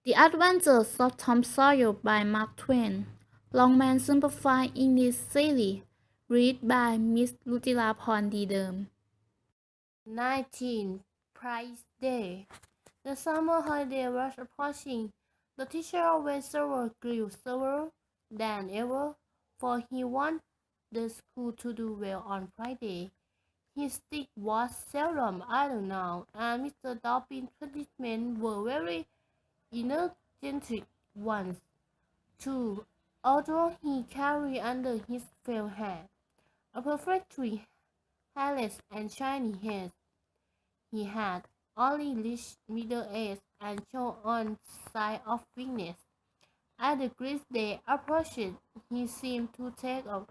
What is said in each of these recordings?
The Adventures of Tom Sawyer by Mark Twain. Longman Simplified English Series. Read by Miss Lucilla Pon Didem. 19. Prize Day. The summer holiday was approaching. The teacher always grew slower than ever, for he wanted the school to do well on Friday. His stick was seldom idle now, and Mr. Dobbin's punishments were very energetic ones, too, although he carried under his felt hat a perfectly hairless and shiny head. He had only reached middle age and showed on signs of weakness. As the great day approached, he seemed to take a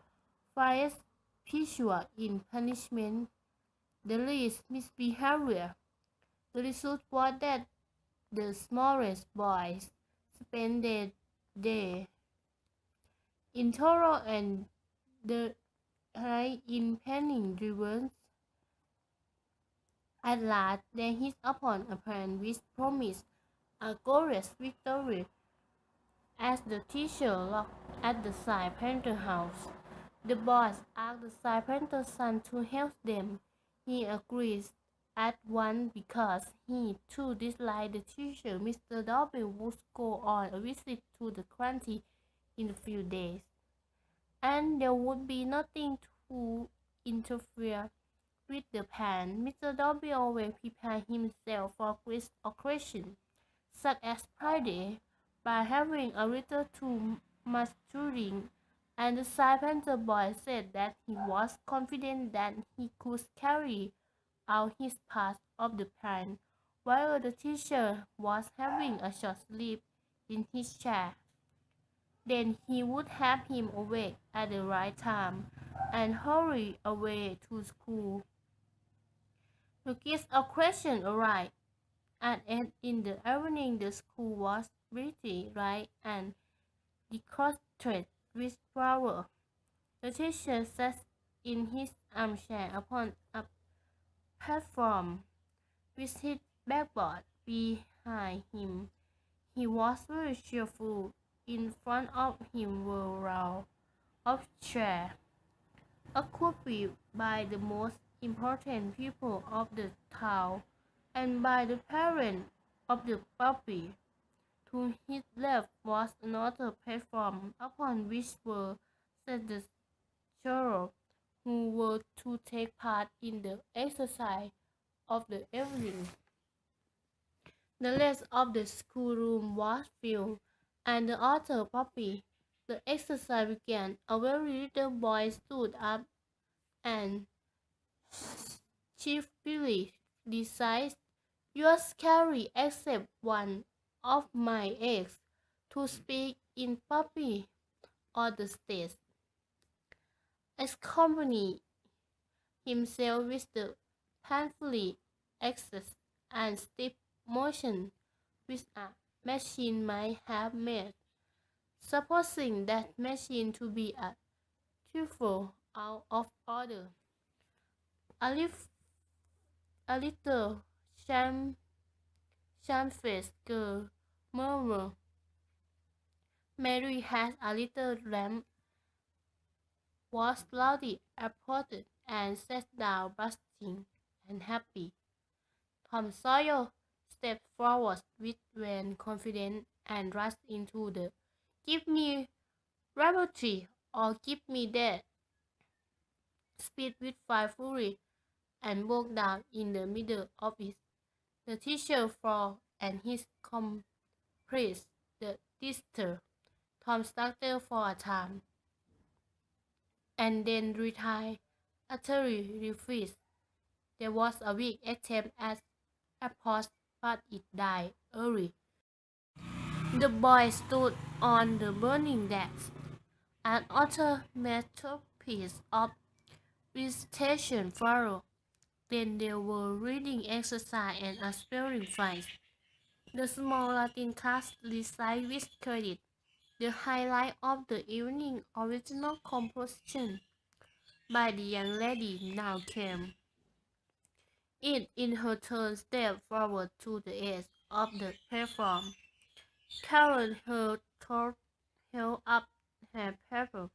fierce pleasure in punishment the least misbehavior. The result was that the smallest boys spent their day in thorough and the high in penning rivers. At last they hit upon a plan which promised a glorious victory. As the teacher looked at the Panther house, the boys asked the Panther's son to help them. He agreed at once because he too disliked the teacher. Mr. Dobby would go on a visit to the country in a few days, and there would be nothing to interfere with the plan. Mr. Dobby always prepared himself for great occasions, such as Friday, by having a little too much drink, and the Panther boy said that he was confident that he could carry out his part of the plan, while the teacher was having a short sleep in his chair. Then he would have him awake at the right time and hurry away to school. The kids' occasion arrived, and in the evening the school was pretty bright and decorated with flowers. The teacher sat in his armchair upon a platform with his backboard behind him. He was very cheerful. In front of him were rows of chairs, occupied by the most important people of the town and by the parents of the puppy. To his left was another platform upon which were set the children who were to take part in the exercise of the evening. The rest of the schoolroom was filled, and the other puppy. The exercise began. A very little boy stood up and cheerfully decided, "You are scary except one of my eggs to speak in puppy on the stage." Accompany himself with the painfully excess and stiff motion which a machine might have made, supposing that machine to be a trifle out of order. A, lif- a little shamefaced girl murmured, "Mary has a little lamb," was loudly applauded, and sat down bustling and happy. Tom Sawyer stepped forward with when confident and rushed into the "Give me laboratory or give me that" speed with fire fury, and broke down in the middle of it. The teacher frowned and his complice, the dister. Tom started for a time, and then retired, utterly refused. There was a weak attempt at applause, but it died early. The boy stood on the burning desk, an utter masterpiece of recitation followed. Then there were reading exercise and a spelling fight. The small Latin class recited with credit. The highlight of the evening, original composition by the young lady now came. It in her turn stepped forward to the edge of the platform. Karen held up her paper,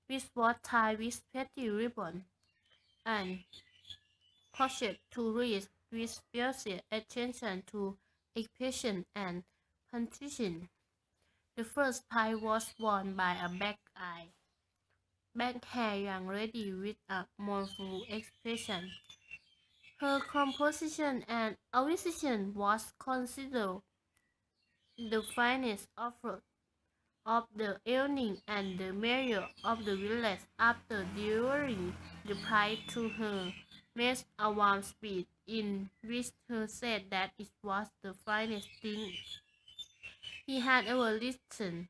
which was tied with pretty ribbon, and proceeded to read with special attention to expression and punctuation. The first pie was worn by a black-haired young lady with a mournful expression. Her composition and acquisition was considered the finest offer of the evening and the mayor of the village, after delivering the prize to her, made a warm speech in which he said that it was the finest thing he had ever listened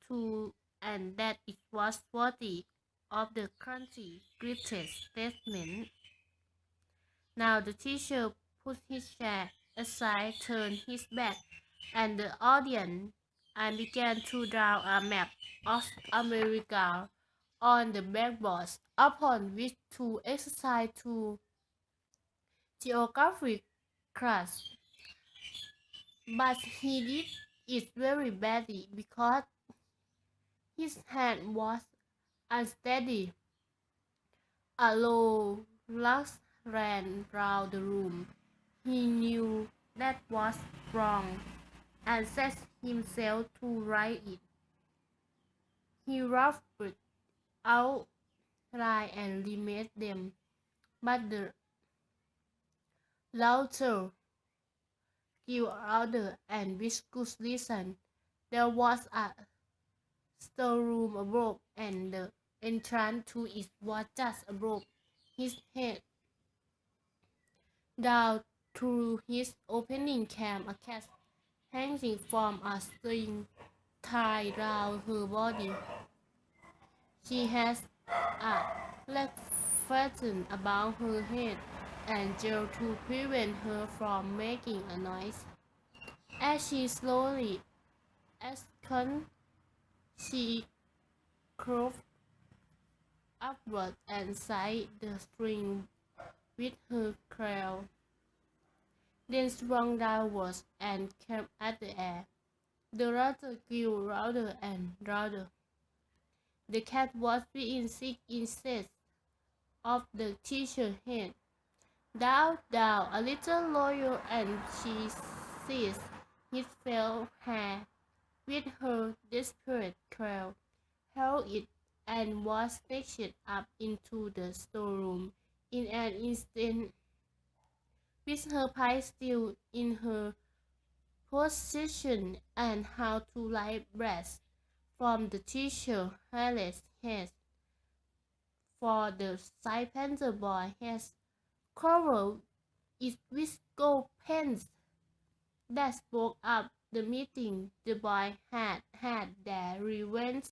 to, and that it was worthy of the country's greatest statesman. Now the teacher put his chair aside, turned his back and the audience, and began to draw a map of America on the blackboard, upon which to exercise two geographic class. But he did it very badly because his hand was unsteady. A low laugh ran round the room. He knew that was wrong, and set himself to right it. He roughed out line and remade them, but the louder grew louder, and with good reason. There was a storeroom above, and the entrance to it was just above his head. Down through his opening came a cat hanging from a string tied round her body. She has a leg fastened about her head and gel to prevent her from making a noise. As she slowly escaped, she crawled upward and tied the string with her claw, then swung downwards and came at the air. The laughter grew louder and louder. The cat was within 6 inches of the teacher's head. Down, down, a little lower, and she seized his felt hair with her desperate claw, held it, and was snatched up into the storeroom in an instant, with her pie still in her possession, and how to light breath from the teacher's hairless head, for the stipender boy has covered it with gold pens. That spoke up the meeting. The boy had their revenge